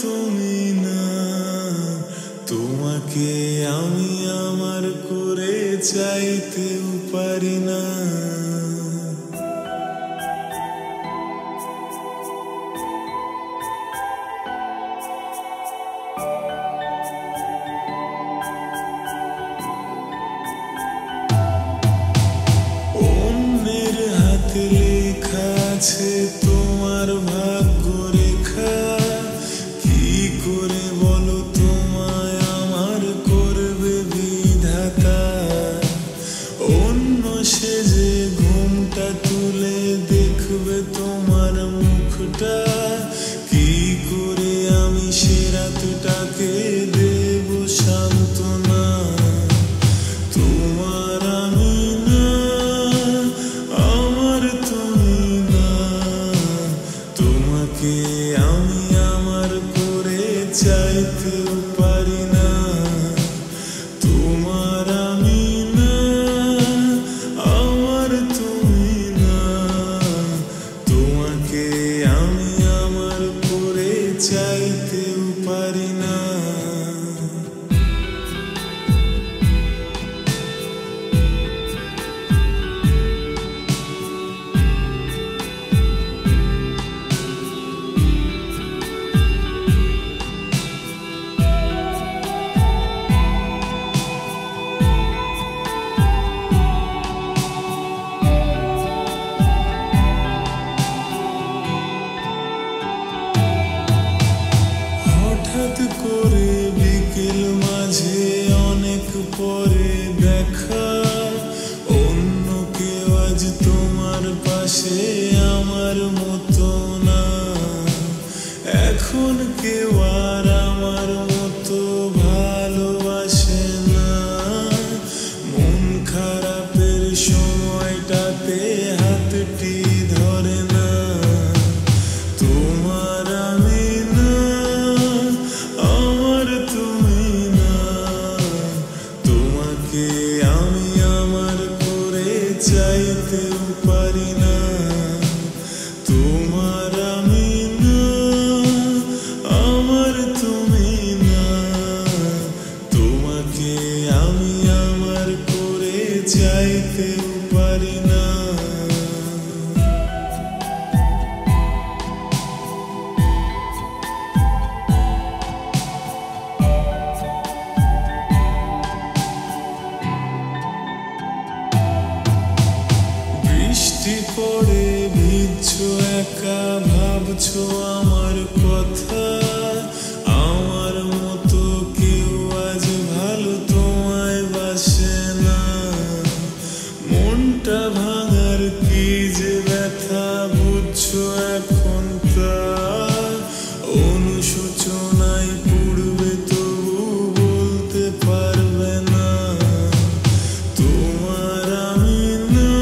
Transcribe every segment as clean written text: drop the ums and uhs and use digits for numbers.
তুমি না, তোমাকে আমি আমার করে চাইতেও পারি না। অন্যের হাতে লেখা আছে তোমার ভাগ্য রেখা, কি করে বলো তোমায় আমার করবে বিধাতা। অন্য সেজে ঘুমটা তুলে দেখবে তোমার মুখটা, কি করে আমি সে রাতটাকে দেব সান্ত্বনা। তোমার আমি না, আমার তুমি না, তোমাকে আমি আমার করে চাইতেও পারি না। তোমার আমি না, আমার তুমি না, তোমাকে আমি আমার করে চাইতেও পারি না। হঠাৎ করে বিকেল মাঝে অনেক পরে দেখা, অন্য কেউ আজ তোমার পাশে আমার মতো না। এখন কেউ আর আমার মতো ভালোবাসে না। মন খারাপের সময়টাতে হাতটি ধরে না। তোমার আমি না, আমার তুমি না, তোমাকে আমি আমার করে চাইতেও পারি না। তোমার আমি না, আমার তুমি না, তোমাকে আমি আমার করে চাইতেও পারি না। বৃষ্টি পড়ে ভিজছো একা, ভাবছো আমার কথা। আমার মতো কেউ আজ ভালো তোমায় বাসে না। মনটা ভাঙার কি যে ব্যথা বুঝছো এখন তা। অনুশোচনায় পড়বে তবু বলতে পারবে না। তোমার আমি না,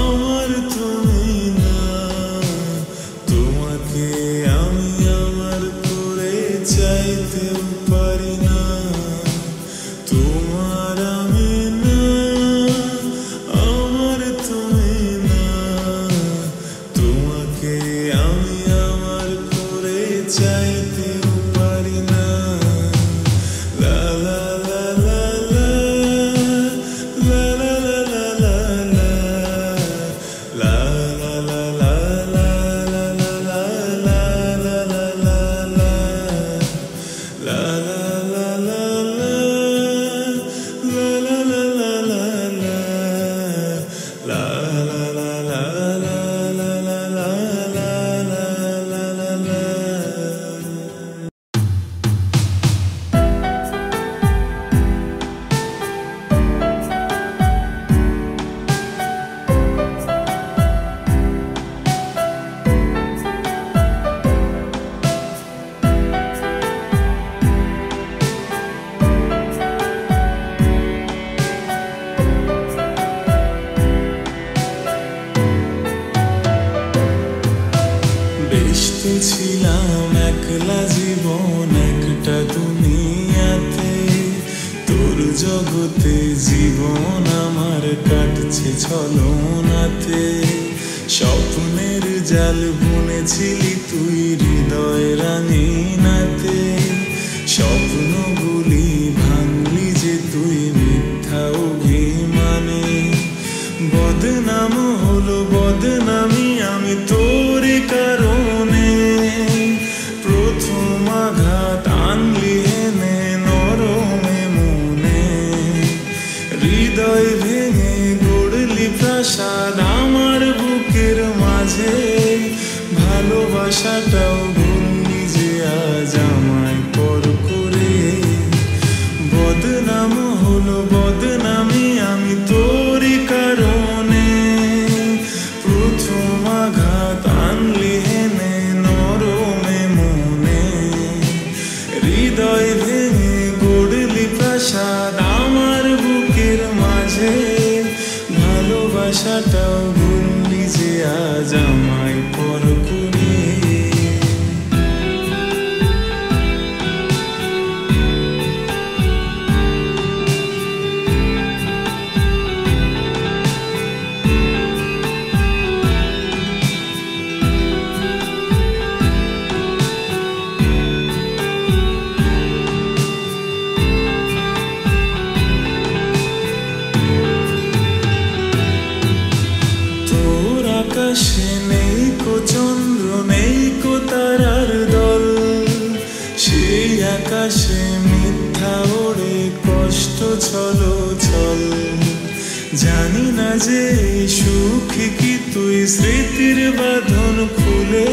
আমার তুমি না, তোমাকে আমি আমার করে চাইতেও পারি না। তোমার আমি না, আমার তুমি না, তোমাকে আমি আমার করে চাইতেও পারি না। লা লা লা লা লা, লা লা লা লা লা, লা লা লা লা লা, লা লা লা লা লা, লা লা লা লা লা, লা লা লা লা লা, লা লা লা লা লা, লা লা লা লা লা লা। ব্যস্ত ছিলাম একলা জীবন একটা দুনিয়াতে, তোর জগতে জীবন আমার কাটছে ছলনাতে। স্বপ্নের জাল বুনেছিলি তুই হৃদয় রাঙে প্রথম আঘাত আনলি এনে নরমে মনে, হৃদয় ভেঙে গড়লি প্রাসাদ আমার বুকের মাঝে, ভালোবাসাটাও ভুললি যে আজ আমায় পর করে। বদনাম হলো বদনামি আমি তোরই কারণে, প্রথম আঘাত আনলি এনে নরমে মনে, হৃদয় ভেঙে গড়লি প্রাসাদ আমার বুকের মাঝে, ভালোবাসাটাও ভুললি যে আজ আমায় পর করে। আকাশে নেই কো চন্দ্র নেই কো তারার দল, সেই আকাশে মিথ্যা ওড়ে কষ্ট ছলো ছল। জানি না যে সুখী কি তুই স্মৃতির বাঁধন খুলে,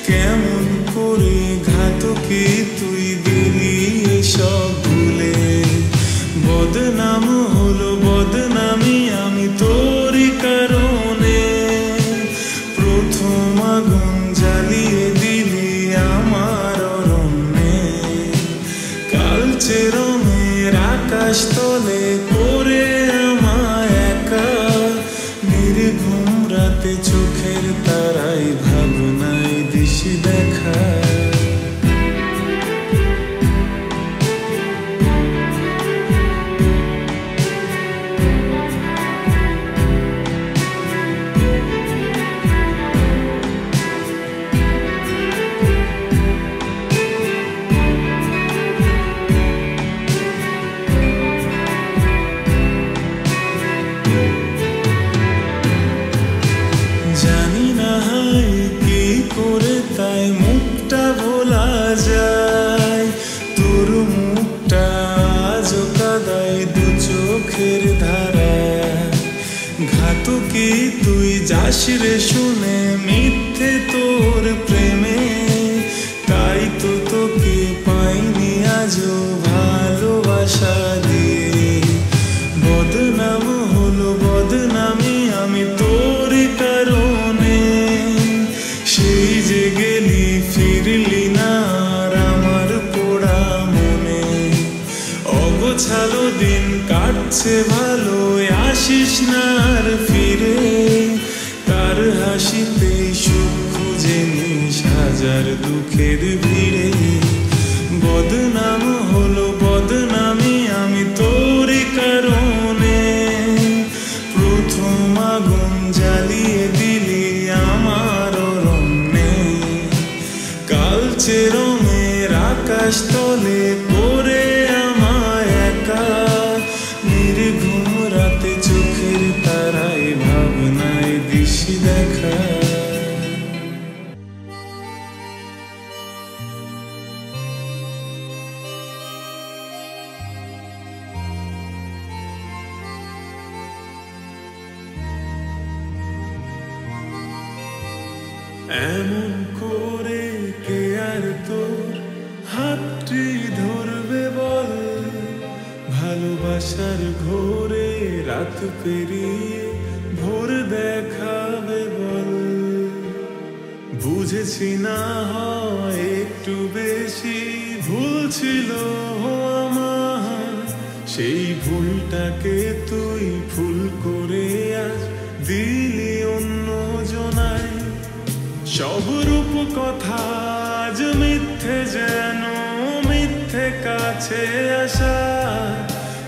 কেমন করে ঘাতকে তুই দিলি এসব ভুলে। বদনাম হলো বদনামি আমি তোরই কারণে, প্রথম আগুন জ্বালিয়ে দিলি আমার অরণ্যে, কালচে রঙের আকাশ তলে করে আমায় একা, নির্ঘুম রাতে চোখের তারাই ভাবনায় দিশি দেখা। জানি না হয় কি করে তাই মুখটা ভোলা যায়, তোর মুখটা আজও কাদায় দু চোখের ধারায়। ঘাতকি তুই যাস রে শুনে মিথ্যে তোর প্রেমে, তাই তো তোকে পাইনি আজও ভালোবাসা দিয়ে। বদনাম হলো বদনামি আমি তোরই কারণে, সেই যে গেলি ফিরলি না আর আমার পোড়া মনে। অগোছালো দিন কাটছে ভালো আসিস না আর ফিরে, তার হাসিতে সুখ খুঁজে নিস হাজার দুঃখের ভিড়ে। বদনাম হলো বদনামি আমি তোরই কারণে, প্রথম আগুন জ্বালিয়ে দিলি আমার অরণ্যে, কালচে রঙের আকাশ তলে করে আমায় একা, নির্ঘুম রাতে চোখের তারাই ভাবনায় দিশি দেখা। এমন করে কে আর তোর হাতটি ধরবে বল, ভালোবাসার ঘোরে রাত পেরিয়ে ভোর দেখাবে বল। বুঝেছি না হয় একটু বেশি ভুল ছিল আমার, সেই ভুলটাকে তুই ফুল করে আজ দিলি অন্য জনায়। সব রূপ কথা আজ মিথ্যে যেন মিথ্যে কাছে আসা,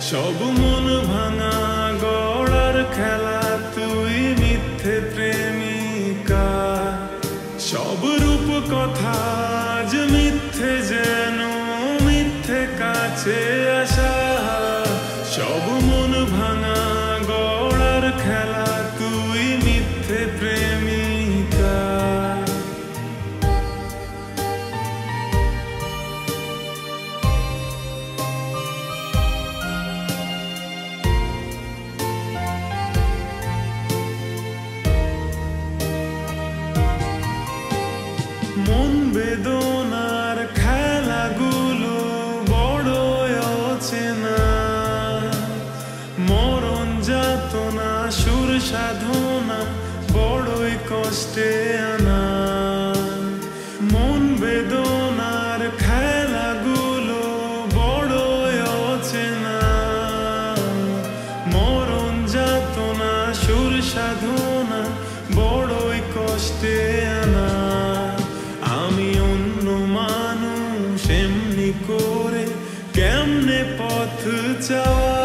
সব মন ভাঙা গড়ার খেলা তুই মিথ্যে প্রেমিকা। সব রূপ কথা আজ মিথ্যে যেন মিথ্যে কাছে আসা, সব মন ভাঙা গড়ার খেলা তুই মিথ্যে প্রেমিকা। বেদনার খেলাগুলো বড় অচেনা, মরণ যাতনা সুর সাধনা বড়ই কষ্টে আনা। মন বেদনার খেলাগুলো বড় অচেনা, মরণ যাতনা সুর সাধনা বড়ই কষ্টে আনা। আমি অন্য মানুষ এমনি করে কেমনে পথ চাওয়া,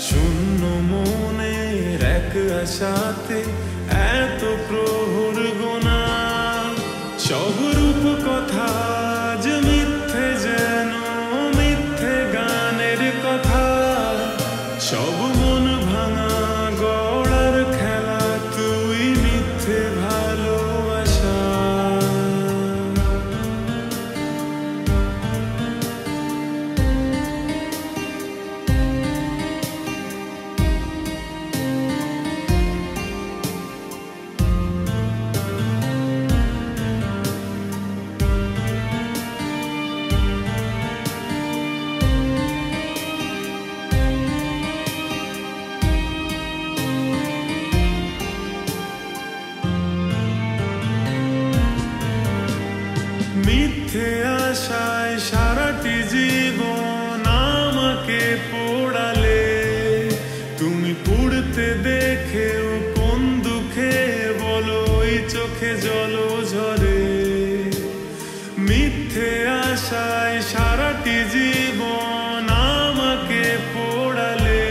শূন্য মনের এক আশাতে এত প্রহর গোনা। সব রূপ কথা যে মিথ্যে, যেন মিথ্যে গানের কথা। সব মন ভাঙা গড়ার খেলা, তুই মিথ্যে ভালোবাসা। মিথ্যে আশায় সারাটি জীবন আমাকে পোড়ালে, তুমি পুড়তে দেখেও কোন দুঃখে বলো এই চোখে জল ঝরে। মিথ্যে আশায় সারাটি জীবন আমাকে পোড়ালে,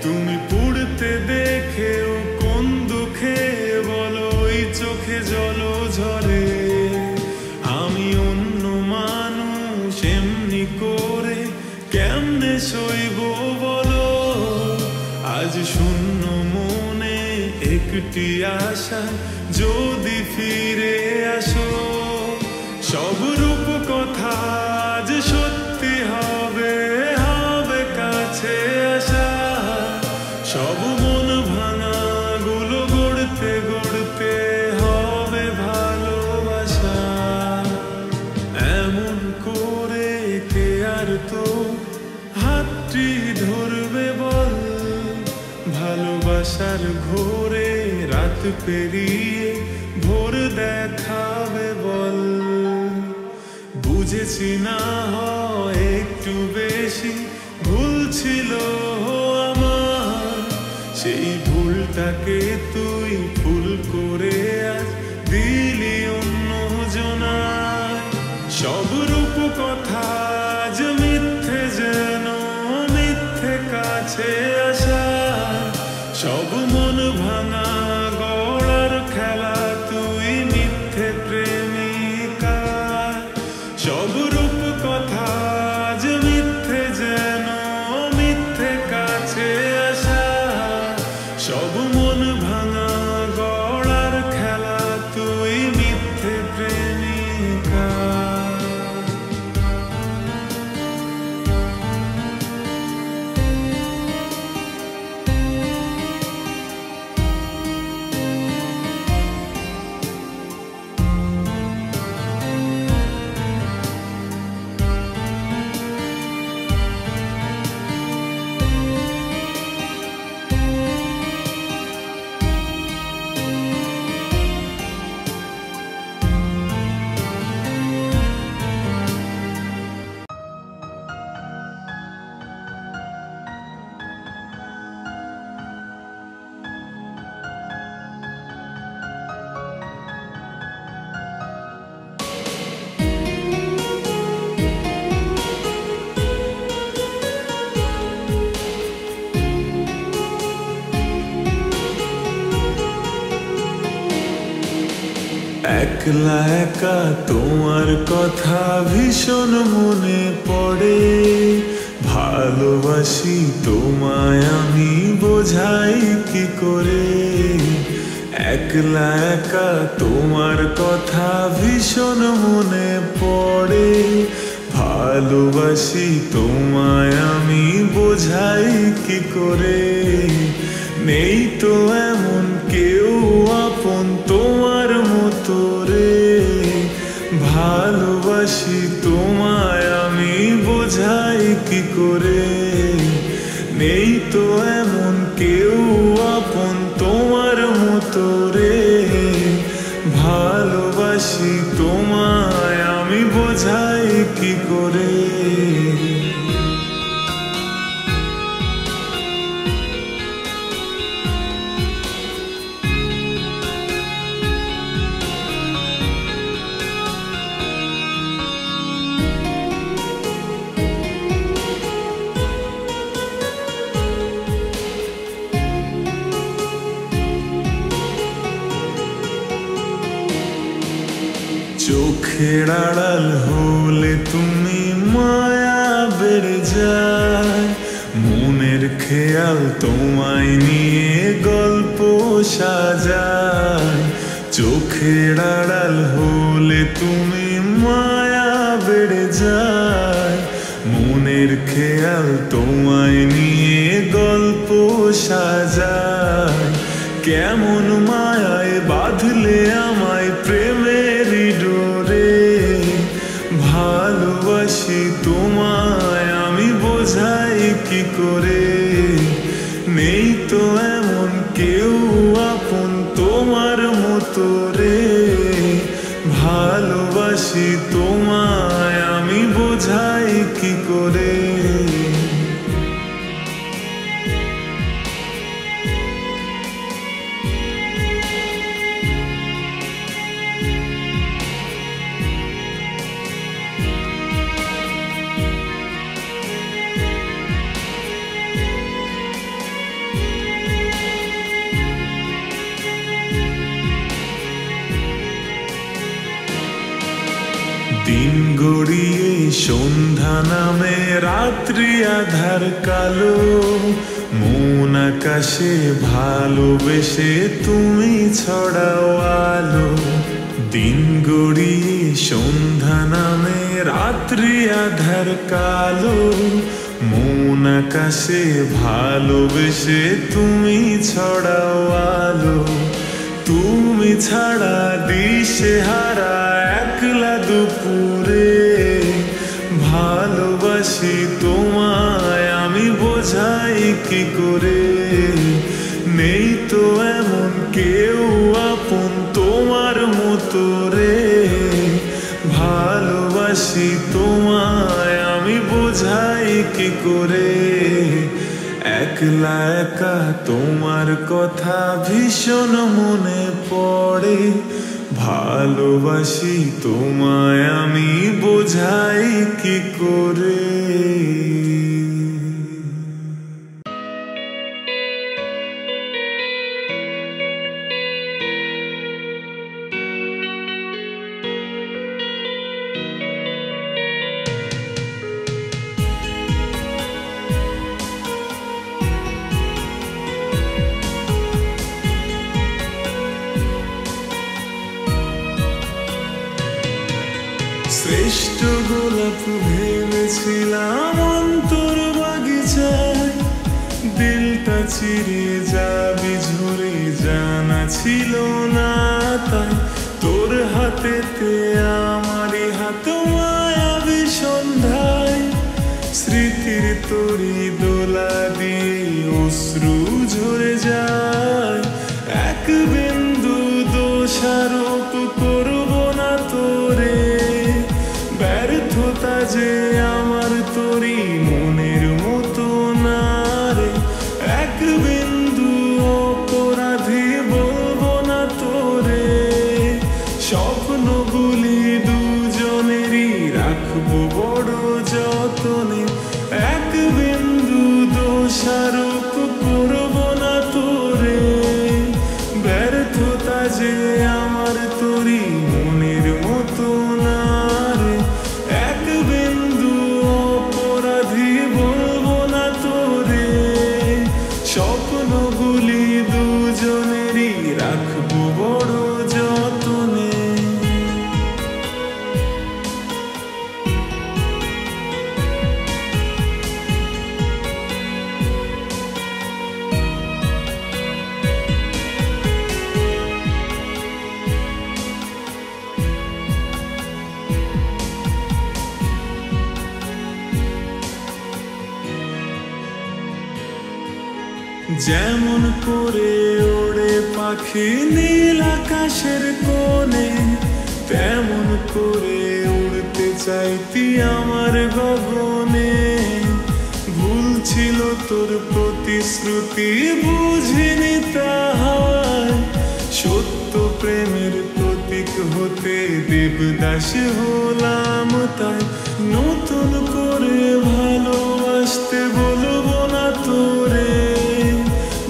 তুমি পুড়তে দেখেও কোন দুঃখে বলো এই চোখে জল ঝরে। আমি অন্য মানুষ এমনি করে কেমনে সইব বলো, আজ শূন্য মনে একটি আশা যদি ফিরে আসো। সব রূপ কথা যে সত্যি হবে, হবে কাছে আসা। সব মন ভাঙা গুলো গড়তে গড়তে হবে ভালোবাসা। এমন করে কে আর তো হাতটি ধরবে বল, ভালোবাসার ঘোরে রাত পেরিয়ে ভোর দেখাবে বল। বুঝেছি না হয় একটু বেশি ভুল ছিল আমার, সেই ভুলটাকে তুই ভুল করে আজ দিলি অন্য জনায়। সব রূপ কথা যে মিথ্যে, যেন মিথ্যে কাছে আসা। সব মন ভাঙা গড়ার খেলা, তুই মিথ্যে প্রেমিকা। সব রূপ কথা যে মিথ্যে, যেন মিথ্যে কাছে আসা। সব মন ভাঙা গড়ার খেলা, তুই মিথ্যে প্রেমিকা। একলা একা তোমার কথা ভীষণ মনে পড়ে, ভালোবাসি তোমায় আমি বোঝাই কি করে। একলা একা তোমার কথা ভীষণ মনে পড়ে, ভালোবাসি তোমায় আমি বোঝাই কি করে। নেই তো এমন কেউ আপন তোমার মতো রে। ভালোবাসি তোমায় আমি বোঝাই কি করে, নেই তো এমন কেউ আপন তোমার মতো রে। ভালোবাসি তোমায় আমি বোঝাই কি করে। চোখের আড়াল হলে তুমি মায়া বেড়ে যায়, মনের খেয়াল তোমায় নিয়ে গল্প সাজায়। চোখের আড়াল হলে তুমি মায়া বেড়ে যায়, মনের খেয়াল তোমায় নিয়ে গল্প সাজায়। কেমন মায়ায় বাঁধলে আমায় প্রেমেরই ডোরে, ভালোবাসি তোমায় আমি বোঝাই কি করে, নেই তো এমন কেউ আপন তোমার মতো রে। ভালোবাসি তোমায় আমি বোঝাই কি করে। দিন গড়িয়ে সন্ধ্যা নামে রাত্রি আধার কালো, মন আকাশে ভালোবেসে তুমি ছড়াও আলো। দিন গড়িয়ে সন্ধ্যা নামে রাত্রি আধার কালো, মন আকাশে ভালোবেসে তুমি ছড়াও আলো। তুমি ছাড়া দিশে হারা একলা দুপুরে, ভালোবাসি তোমায় আমি বোঝাই কি করে, নেই তো এমন কেউ আপন তোমার মতো রে। ভালোবাসি তোমায় আমি বোঝাই কি করে, একলা একা তোমার কথা ভীষণ মনে পড়ে। ভালোবাসি তোমায় আমি বোঝাই কি করে। শ্রেষ্ঠ গোলাপ ভেবেছিলাম অন্তর বাগিচায়, দিলটা চিরে যাবি ঝরে জানা ছিল না তাই। তোর হাতেতে আমারই হাত মায়াবী সন্ধ্যায়, স্মৃতির তরি দোলা দিয়ে অশ্রু ঝরে যায়। এক বিন্দু দোষারোপ করব না তোরে, ব্যর্থতা যে আমার তোরই মনের মতো না রে। এক বিন্দু অপরাধী বলবো না তোরে, স্বপ্নগুলি দূর যেমন করে ওড়ে পাখি নীল আকাশের কোণে, তেমন করে উড়তে চাইতি আমার গগনে। ভুল ছিল তোর প্রতিশ্রুতি, বুঝিনি তাহার সত্য প্রেমের প্রতীক হতে দেবদাস হলাম তাই। নতুন করে ভালোবাসতে বলবো না তোরে,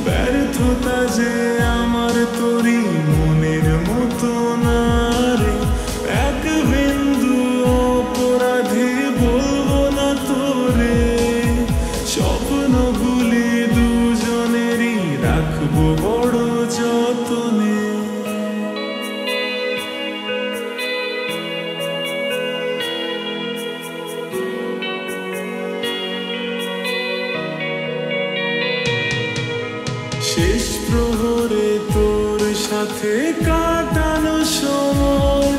ব্যর্থতা যে আমার তোরই মনের মতো না রে। এক বিন্দু অপরাধী বলবো না তোরে, স্বপ্নগুলি দুজনেরই রাখবো বড় যতনে। শেষ প্রহরে তোর সাথে কাটানো সময়,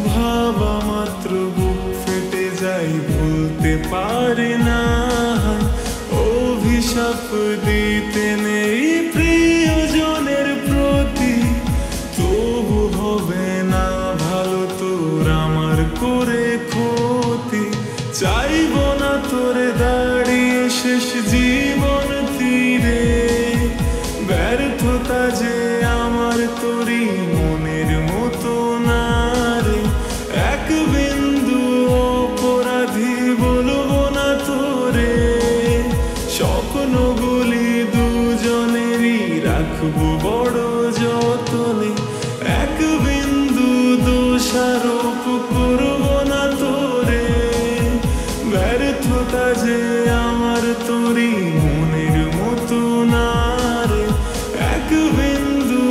ভাবা মাত্র বুক ফেটে যাই, ভুলতে পারি না। অভিশাপ দিতে নেই প্রিয়জনের প্রতি, তবু হবে না ভালো তোর আমার করে ক্ষতি। চাইব না তোর দাঁড়িয়ে শেষ জীবন তীরে, ব্যর্থতা যে আমার তোরই মনের মতো না রে। এক বিন্দু অপরাধী বলবো না তোরে, স্বপ্নগুলি দুজনেরই রাখবো বড় যতনে। এক বিন্দু দোষারোপ করবো না তোরে, ব্যর্থতা যে আমার তোরই মনের মতো না রে। এক বিন্দু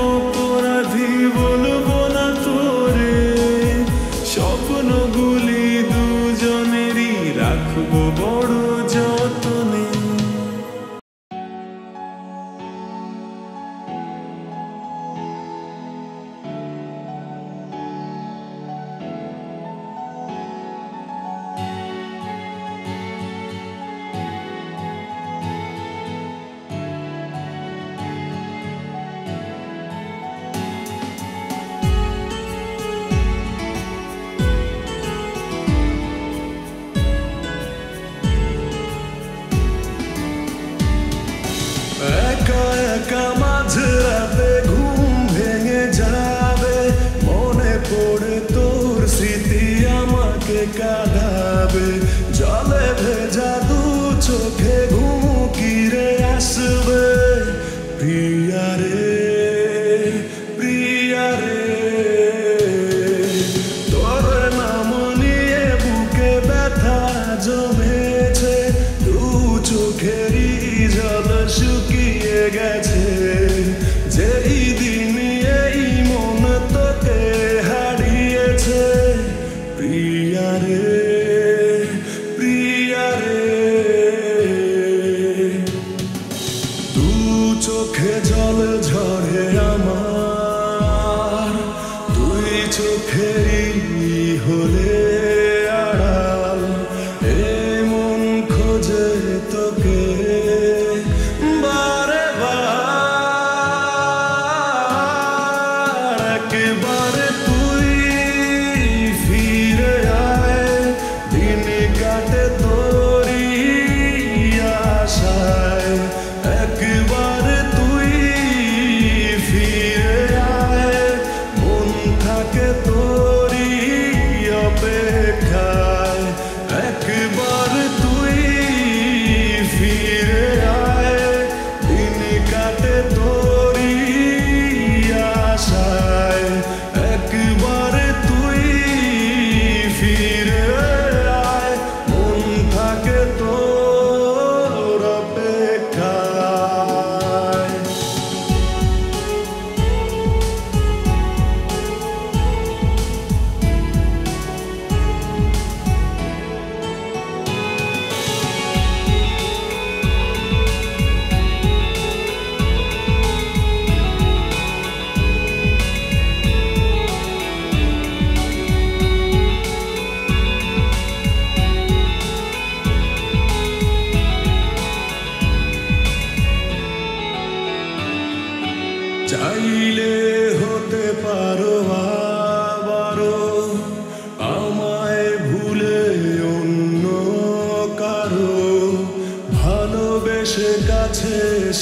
অপরাধী বলবো না তোরে, স্বপ্নগুলি দুজনেরই রাখবো বড় যতনে। একা একা মাঝরাতে ঘুম ভেঙে যাবে, মনে পড়ে তোর স্মৃতি আমাকে কাঁদাবে। জলে ভেজা দু চোখে ঘুম কিরে আসবে, প্রিয়া রে প্রিয়া রে। তোর নাম নিয়ে বুকে ব্যথা জমেছে, দু চোখেরই জল শুকিয়ে গেছে। যেই দিন এই মন তোকে হারিয়েছে, প্রিয়া রে প্রিয়া রে। দু চোখে জল ঝরে আমার, দুই চোখেরই হলে আড়াল। এ মন খোঁজে তোকে বারে বার, একবারে তুই ফিরে আয়।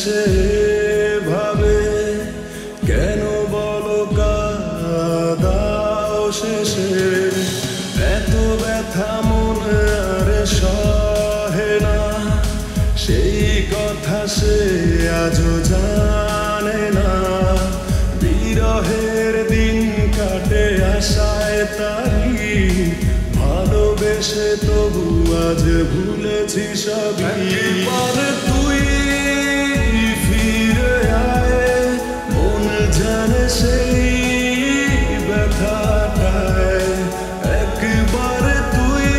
সে ভাবে কেন বলো কাদাও শেষে এত ব্যথা মনে আর সহে না সেই কথা সে আজও জানে না বিরহের দিন কাটে আশায় তারি ভালোবেসে তবু আজ ভুলেছি সবই পরে তুই ফিরে আয় মন জানে সেই ব্যথাটায় একবার তুই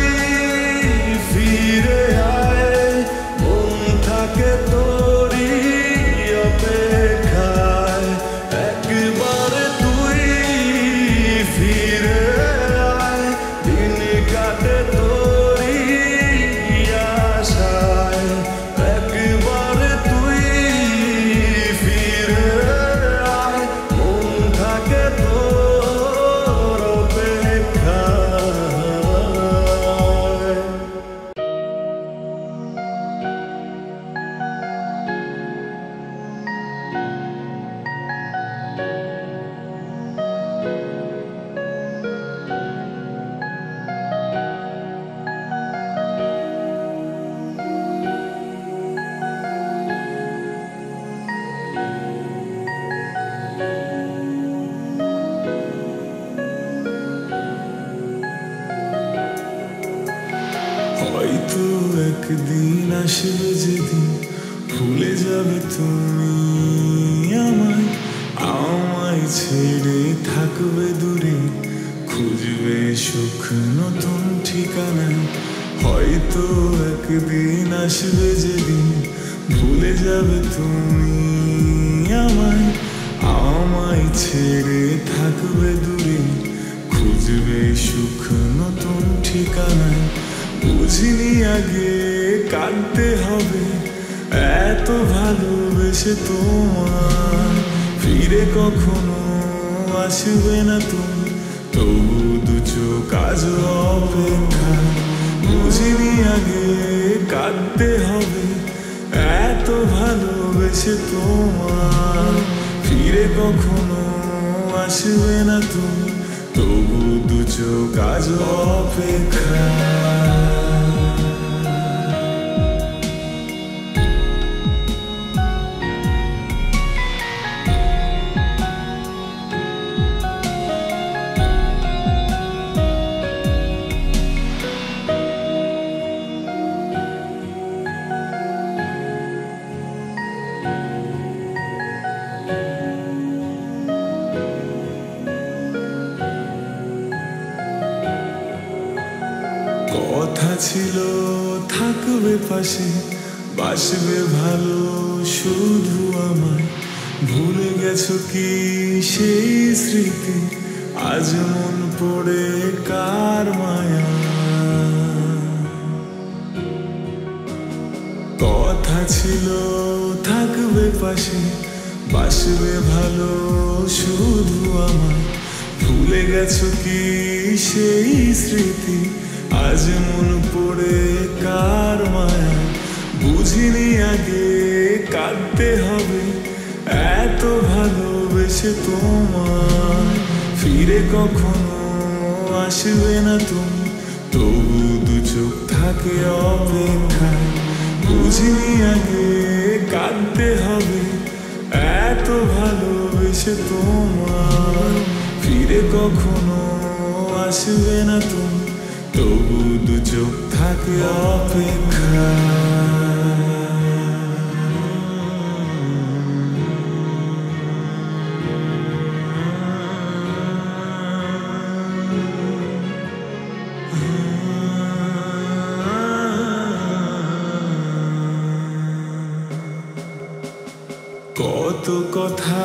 ফিরে আয় মন থাকে তোরই অপেক্ষায় একবার তুই ফিরে আয় দিন কাটে তোরই আশায় একবার তুই ফিরে আয় মন থাকে তোর অপেক্ষায় হয়তো একদিন আসবে যেদিন ভুলে যাবে তুমি আমায় আমায় ছেড়ে থাকবে দূরে খুঁজবে সুখ নতুন ঠিকানায় হয়তো একদিন আসবে যেদিন ভুলে যাবে তুমি আমায় আমায় ছেড়ে থাকবে দূরে খুঁজবে সুখ নতুন ঠিকানায় বুঝিনি আগে কাঁদতে হবে এত ভালোবেসে তোমার ফিরে কখনো আসবে না তুমি তবু দু চোখ আজ অপেক্ষা বুঝিনি আগে কাঁদতে হবে এত ভালোবেসে তোমার ফিরে কখনো আসবে না তুমি তবু দু চোখ আজ অপেক্ষা কথা ছিল থাকবে পাশে বাসবে ভালো শুধু আমায় ভুলে গেছো কি সেই স্মৃতি আজ মন পড়ে কার মায়া কথা ছিল থাকবে পাশে বাসবে ভালো শুধু আমায় ভুলে গেছো কি সেই স্মৃতি আজ মন পড়ে কার মায়া বুঝিনি আগে কাঁদতে হবে এত ভালোবেসে তোমার ফিরে কখনো আসবে না তুমি তবু দু চোখ থাকে অপেক্ষায় বুঝিনি আগে কাঁদতে হবে এত ভালোবেসে তোমার ফিরে কখনো আসবে না তুমি তবু দু চোখ থাকে অপেক্ষা কত কথা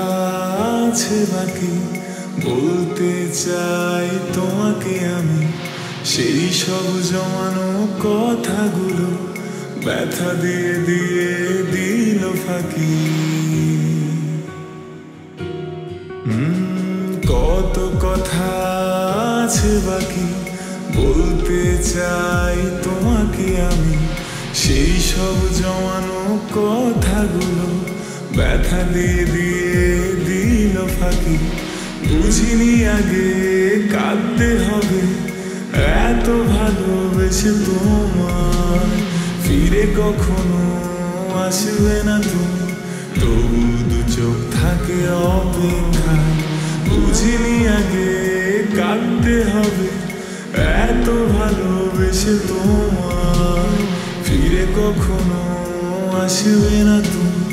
আছে বাকি বলতে চাই তোমাকে আমি সেই সব জমানো কথাগুলো ব্যথা দিয়ে দিয়ে দিল ফাঁকি কত কথা আছে বাকি বলতে চাই তোমাকে আমি সেই সব জমানো কথাগুলো ব্যথা দিয়ে দিয়ে দিল ফাঁকি বুঝিনি আগে কাঁদতে হবে এত ভালোবেসে তোমার ফিরে কখনো আসবে না তুমি তবু দু চোখ থাকে অপেক্ষা বুঝিনি আগে কাঁদতে হবে এত ভালোবেসে তোমার ফিরে কখনো আসবে না তুমি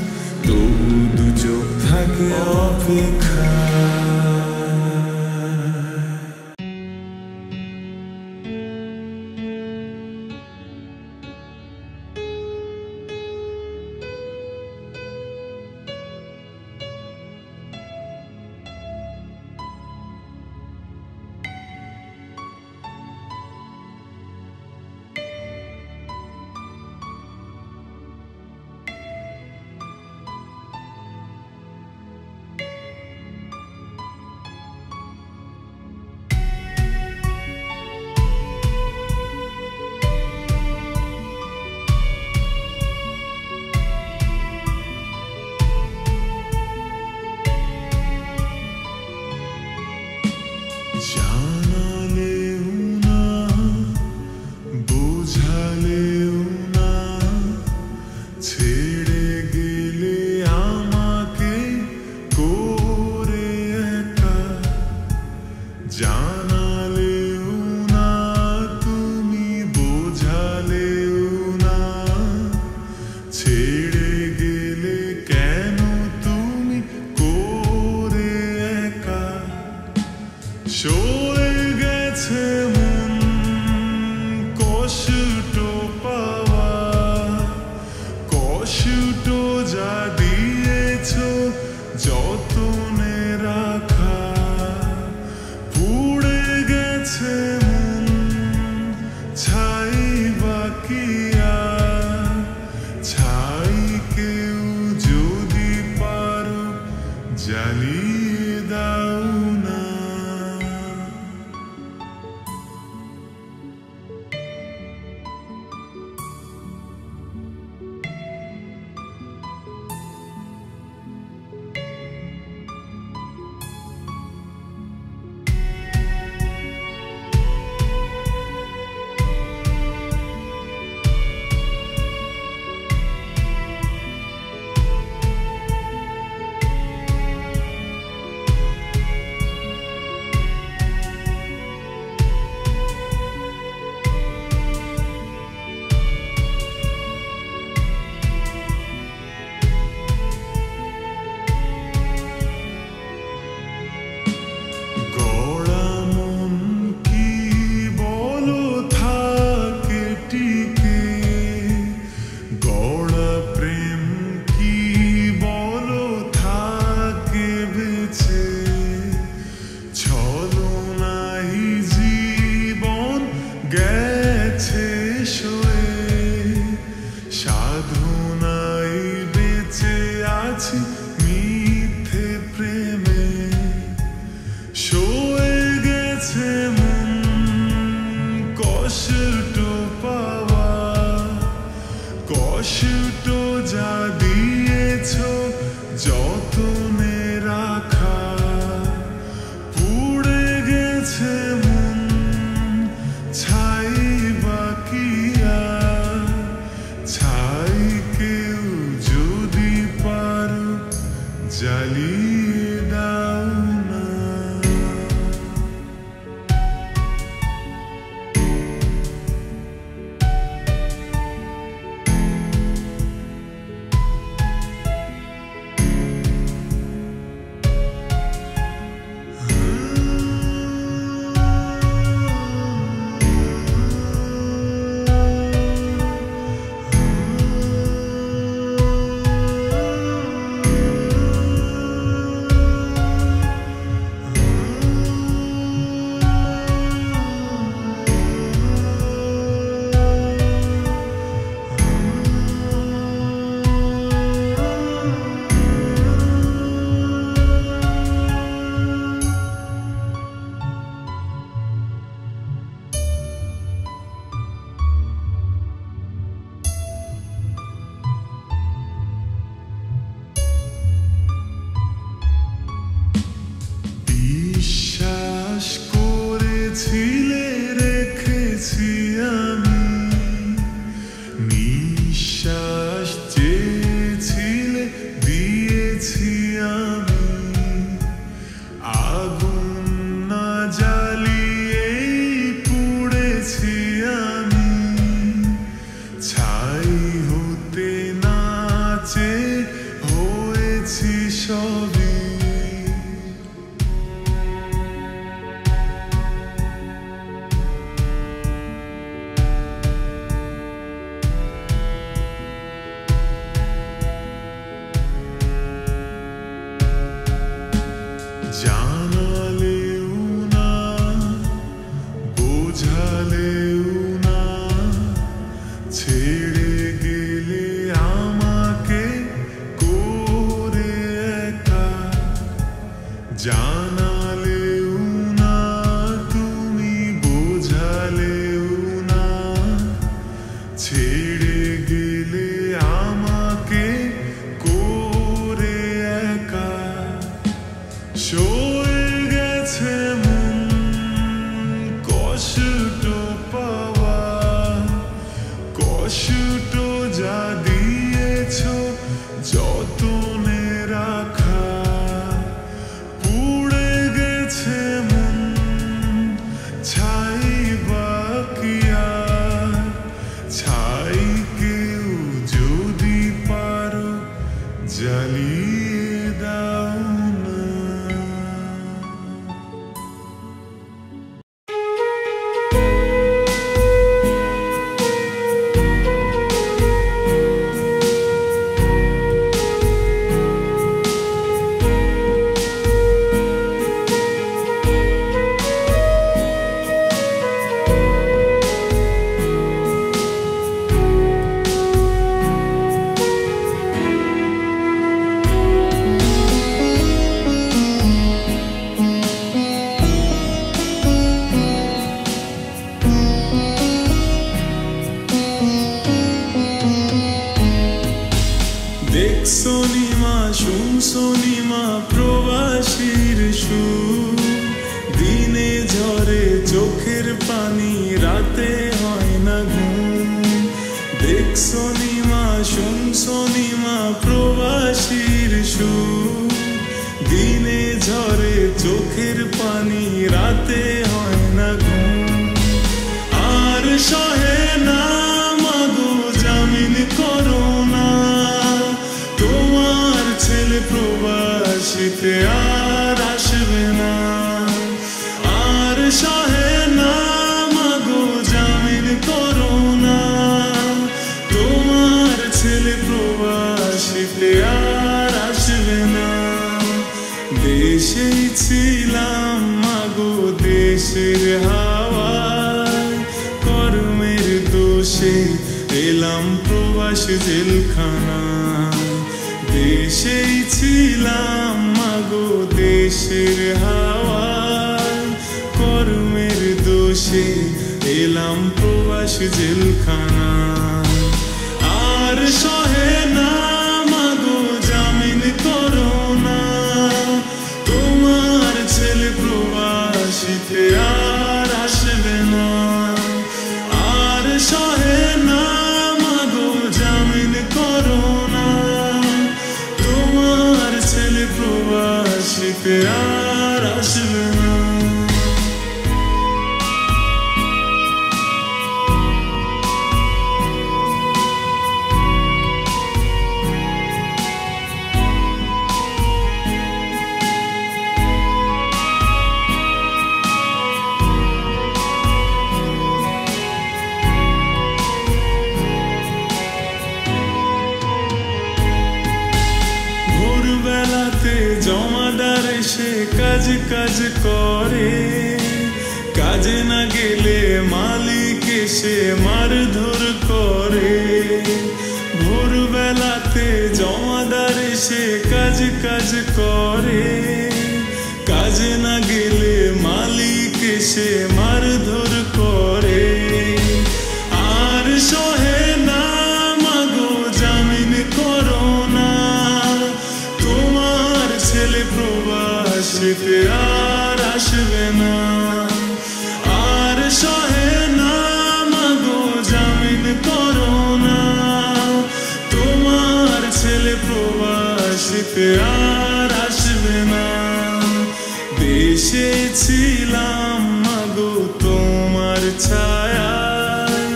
তবু দু চোখ থাকে অপেক্ষা জানালেও না বোঝালেও না ছেড়ে গেলে আমাকে করে একা জানালেও না তুমি বোঝালেও না ছেড়ে গেলে কেন তুমি করে একা সয়ে গেছে মন কষ্ট পাওয়া কষ্ট যা দিয়েছ যতনে রাখা পুড়ে গেছে মন ছাই বাকিয়া ছাই কেউ যদি পারো জ্বালিয়ে দাও না সাধনায় বেঁচে আছি মিথ্যে প্রেমে সয়ে গেছে মন কষ্ট পাওয়া কষ্ট যা দিয়েছ যতনে রাখা পুড়ে গেছে মন ছাই বাকিয়া ছাই কেউ যদি পারো জ্বালিয়ে দাও না বোঝালেও না ছেড়ে গেলে আমাকে করে একা জানালেও না তুমি বোঝালেও না ছেড়ে গেলে আমাকে করে একা সয়ে গেছে মন কষ্ট পাওয়া কষ্ট যা দিয়েছ যতনে রাখা পুড়ে গেছে মন ছাই বাকিয়া ছাই কেউ যদি পারো জ্বালিয়ে দাও না দেখছনি মা শুনছনি মা প্রবাসীর সুর দিনে ঝরে চোখের পানি রাতে হয় না ঘুম দেখছনি মা শুনছনি মা প্রবাসীর সুর দিনে ঝরে চোখের পানি রাতে হয় না ঘুম আর সহে না মাগো জামিন করো না তোমার ছেলে প্রবাসীতে আর আসবে না আর সহে না মাগো জামিন করো না তোমার ছেলে প্রবাসীতে আর আসবে না দেশেই ছিলাম মাগো দেশের হাওয়ায় কর্মের দোষে এলাম প্রবাস জেলখানা দেশেই ছিলাম মাগো দেশের হাওয়ায় কর্মের দোষে এলাম প্রবাস জেলখানা আর সহে না মাগো জামিন করো না তোমার ছেলে প্রবাসীতে আর আসবে না আর সহে না মাগো জামিন করো না তোমার ছেলে প্রবাসীতে আর আসবে না ভোরবেলাতে জমাদার এসে কাজ কাজ করে কাজে না গেলে মালিক এসে মারধর করে ভোরবেলাতে জমাদার এসে কাজ কাজ করে কাজে না গেলে মালিক এসে মারধর করে আর সহে না মাগো জামিন করো না তোমার ছেলে প্রবাসীতে আর আসবে না আর সহে না মাগো জামিন করো না তোমার ছেলে প্রবাসীতে আর আসবে না দেশে ছিলাম মাগো তোমার ছায়ায়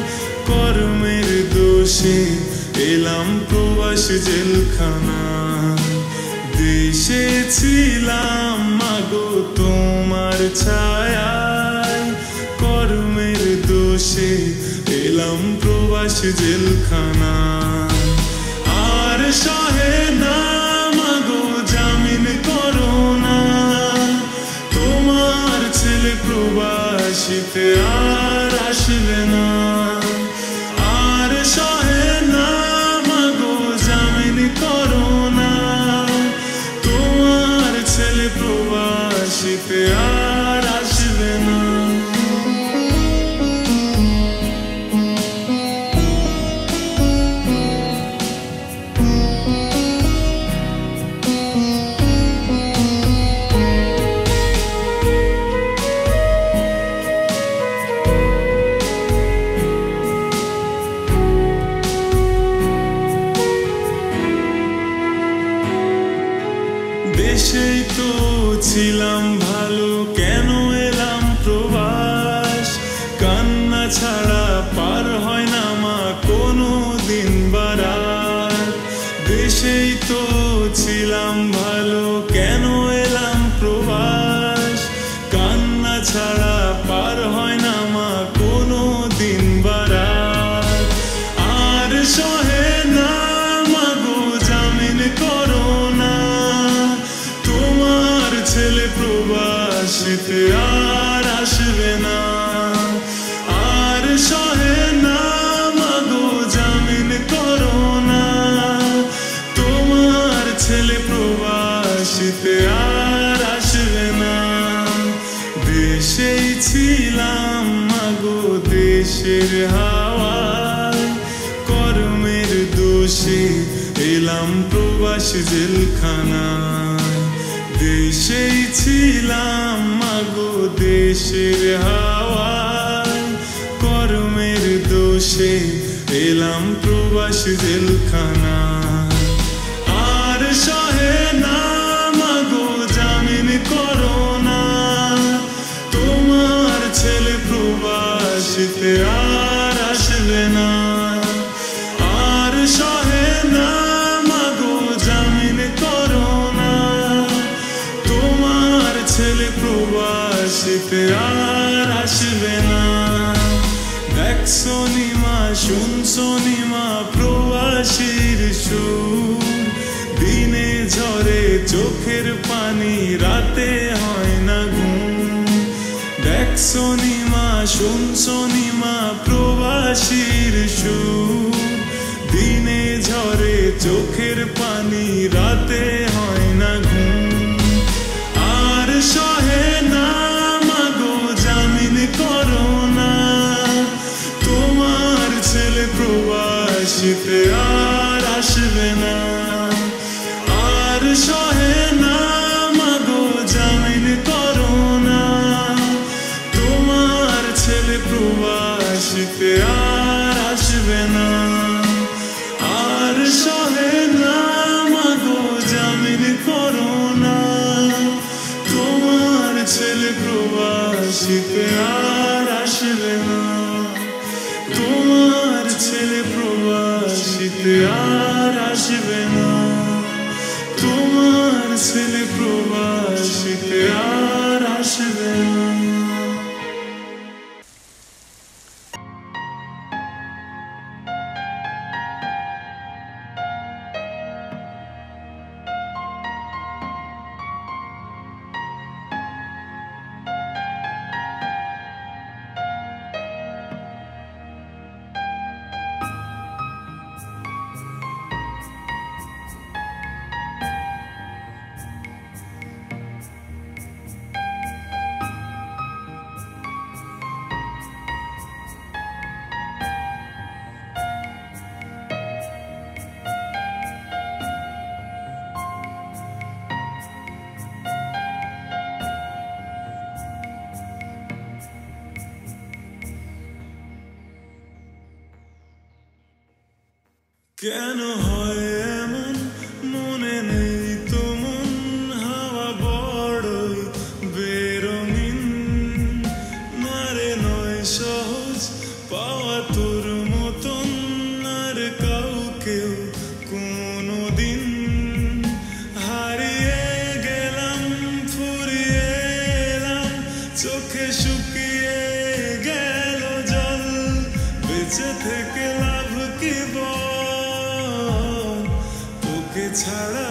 কর্মের দোষে এলাম প্রবাস জেলখানা দেশে ছিলাম মাগো তোমার ছায়ায় কর্মের দোষে এলাম প্রবাস জেলখানা আর সহে না মাগো জামিন করো না তোমার ছেলে প্রবাসীতে আর আসবে না আর সহে না মাগো জামিন করো না তোমার ছেলে প্রবাসীতে আর আসবে না দেশেই তো ছিলাম ভালো কেন এলাম প্রবাস কান্না ছাড়া পার হয় না মা কোনো দিন বারাত দেশেই তো ছিলাম ভালো কেন এলাম প্রবাস কান্না ছাড়া পার হয় না মা কোনো দিন বারাত আর সহে না মাগো জামিন করো না তোমার ছেলে প্রবাসীতে আর আসবে না আর সহে না মাগো জামিন করো না তোমার ছেলে প্রবাসীতে আর আসবে না দেশেই ছিলাম মাগো দেশের হাওয়ায় কর্মের দোষে এলাম প্রবাসী জেলখানায় দেশেই ছিলাম মাগো দেশের হাওয়ায় কর্মের দোষে এলাম প্রবাসী জেলখানায় আর সহে না মাগো জামিন করো না তোমার ছেলে প্রবাসীতে আর আসবে না আর সহে না মাগো জামিন করো না তোমার ছেলে প্রবাসীতে আর আসবে না দেখছো নিমা শুনছো নিমা প্রবাসীর সুর দিনে ঝরে চোখের পানি রাতে হয় না ঘুম দেখছো নিমা শুনছো নিমা প্রবাসীর সুর দিনে ঝরে চোখের পানি রাতে হয় না ঘুম আর সহে না মাগো জামিন করো না তোমার ছেলে প্রবাসীতে আর আসবে না আর সহে না মাগো জামিন করো না তোমার ছেলে প্রবাসীতে আর আসবে না আর সহে না মাগো জামিন করো না তোমার ছেলে প্রবাসীতে আর আসবে না তোমার ছেলে প্রবাসীতে আর আসবে না তোমার ছেলে প্রবাসীতে আর আসবে না কেন হয় এমন মনে নেই তো মন হাওয়া বড়ই বেরঙিন নারে নয় সহজ পাওয়া তোর মতন আর কাউকেও কোনোদিন হারিয়ে গেলাম ফুরিয়ে এলাম চোখে শুকিয়ে গেল জল বেঁচে থেকে লাভ কি ছাড়া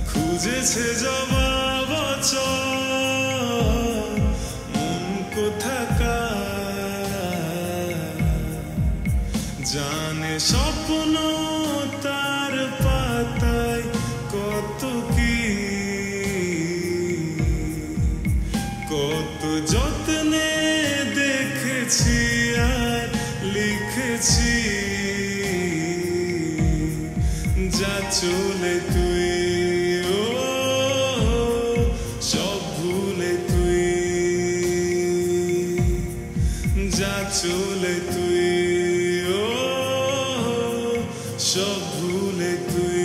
খুঁজেছে জবাব মন স্বপ্ন তার পাতায় কত কি, কত যত্নে দেখেছি আর লিখেছি, যা চলে তুই ও সব ভুলে তুই, যা চলে তুই ও সব ভুলে তুই।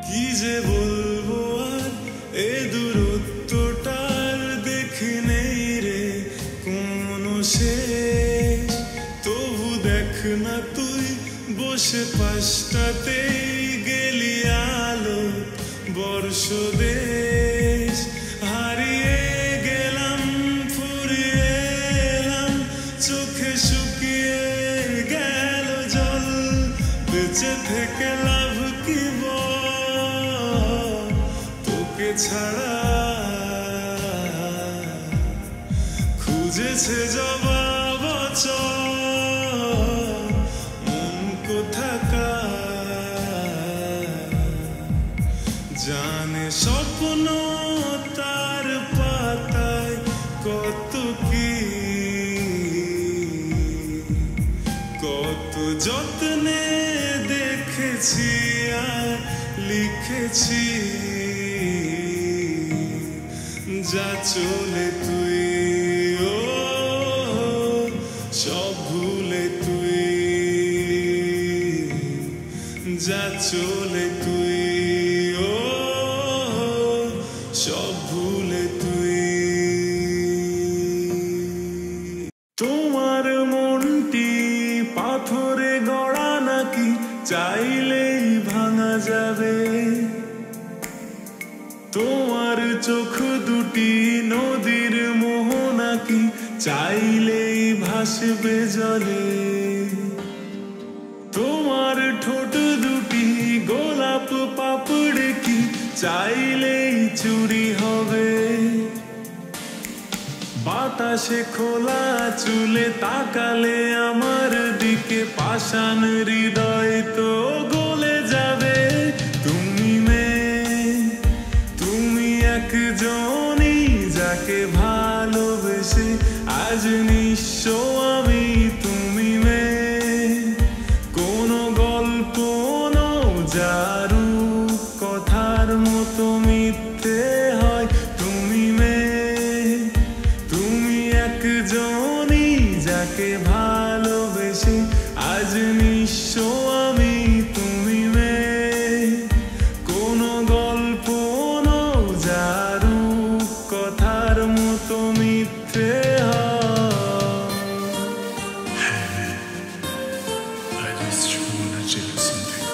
কি যে বলবো আর এ দূরত্বটার দেখি নেই রে কোনো শেষ, তবু দেখ না তুই বসে পাশটাতেই গেলি আলো বর্ষ দেশ, হারিয়ে গেলাম ফুরিয়ে এলাম চোখে শুকিয়ে গেল জল, বেঁচে থেকে লাভ কি তোকে ছাড়া, খুঁজেছে জবাব মন কোথাকার, জানে স্বপ্ন তার পাতায় কত কি, কত যত্নে দেখেছি আর লিখেছি, যা চলে তুই ও সব ভুলে তুই, যা চলে তুই ও সব ভুলে তুই। তোমার মনটি পাথরে গড়া নাকি চাইলেই ভাঙা যাবে, তোমার চোখ দুটি নদীর মোহ নাকি চাইলেই ভাসবে জলে, তোমার ঠোঁট দুটি গোলাপ পাপড় কি চাইলেই চুরি হবে, বাতাসে খোলা চুলে তাকালে আমার দিকে পাষাণ হৃদয় তো গলে যাবে, তুমি একজনই যাকে ভালোবেসে আজ নিঃস্ব আমি, তুমি কোনো গল্প যারু কথার মতো মিথ্যে হয়, তুমি একজনই যাকে ভালোবেসে আজ নিঃস্ব আমি, তুমি কোনো গল্প যারু কথার মতো মিথ্যে হয়। I just wanna tell you something.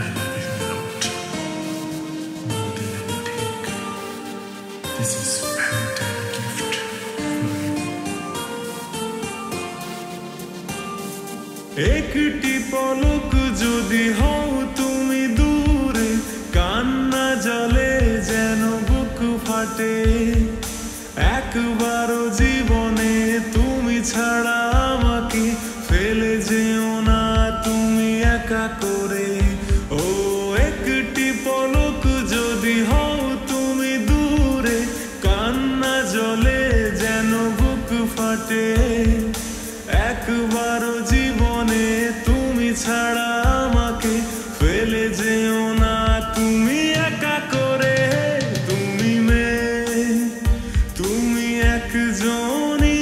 I love you a lot, more than anything. This is Valentine gift for you. একটি পলক যদি হও তুমি দূরে, কান্না জলে যেন বুক ফাটে, একবারও জীবনে তুমি ছাড়া আমাকে ফেলে যেও না তুমি একা করে, ও একটি পলক যদি হও তুমি দূরে, কান্না জলে যেন বুক ফাটে, একবারও জীবনে তুমি ছাড়া আমাকে ফেলে যেও না তুমি একা করে, তুমি একজনই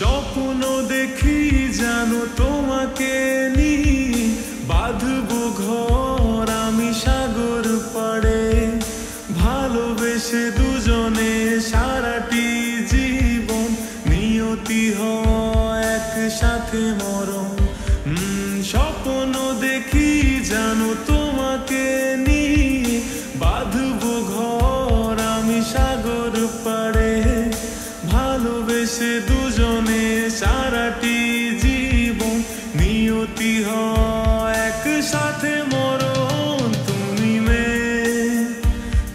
স্বপ্ন দেখি জানো তোমাকে নিয়ে, বাঁধবো ঘর আমি সাগর পাড়ে, ভালোবেসে দুজনে সারাটি জীবন, নিয়তি হয় একসাথে মরণ। স্বপ্ন দেখি জানো তোমাকে নিয়ে, বাঁধবো ঘর আমি সাগর পাড়ে, ভালোবেসে দুজনে সারাটি জীবন, নিয়তি হয় একসাথে মরণ। তুমি মেয়ে,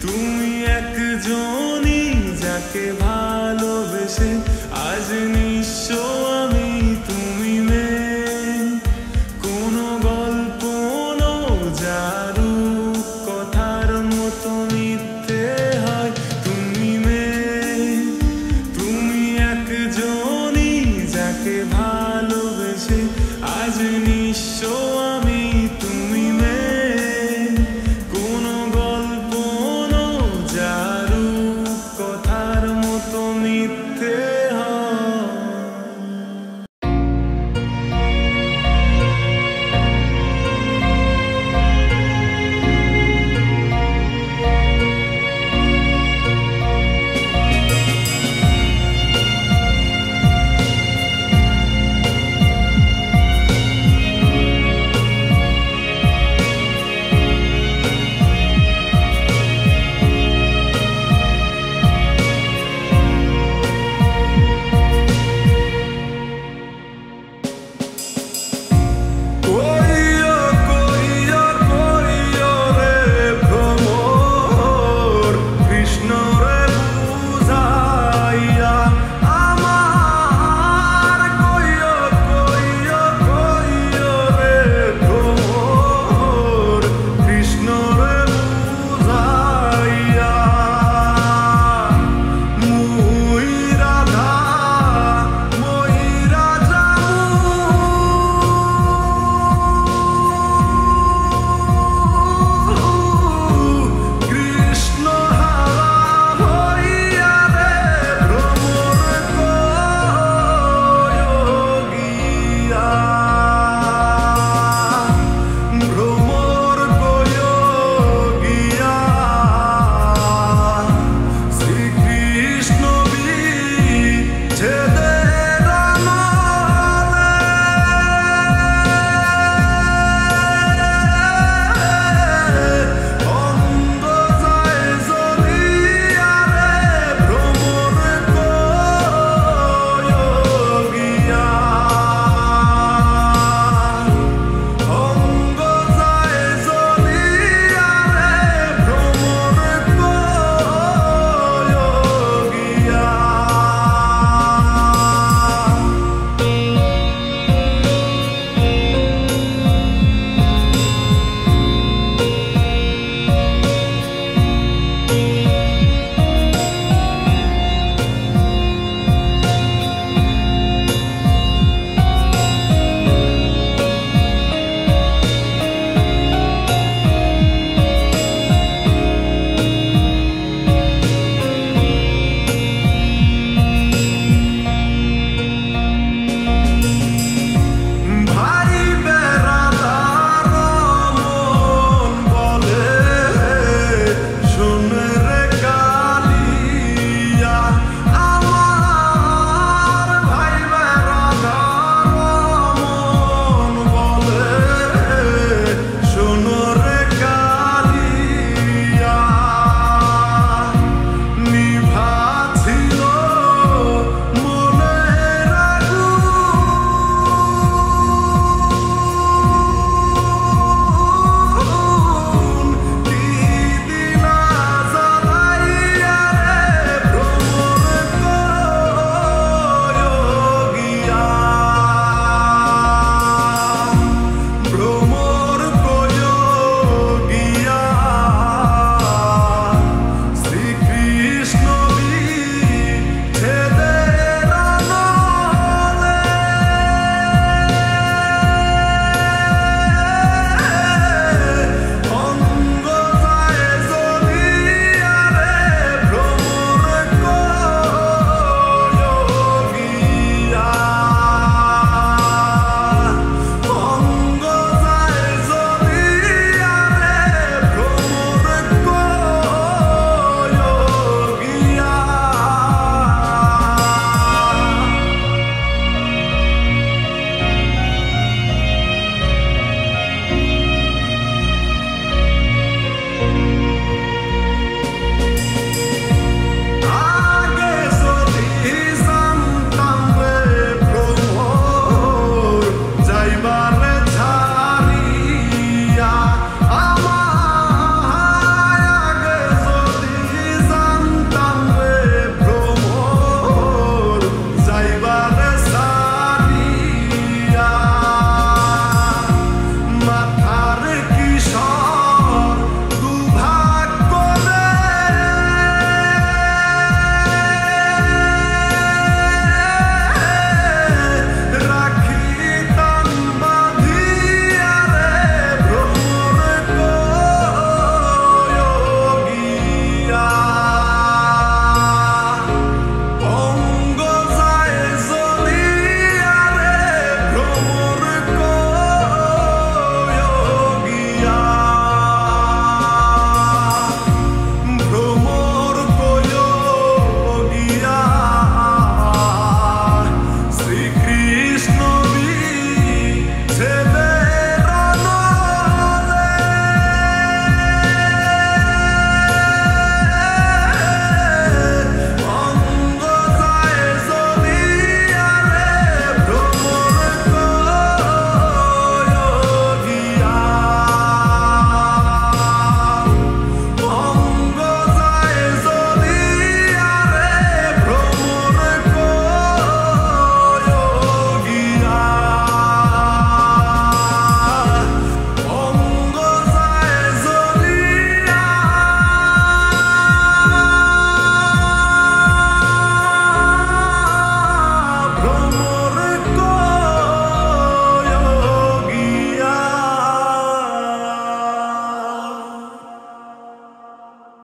তুমি একজনই যাকে ভালোবেসে আজ নিঃস্ব আমি। তুমি মেয়ে, কোনো গল্প নও যারু কথার মতো মিথ্যে হয়। তুমি মেয়ে, তুমি একজনই যাকে ভালোবেসে আজ নিঃস্ব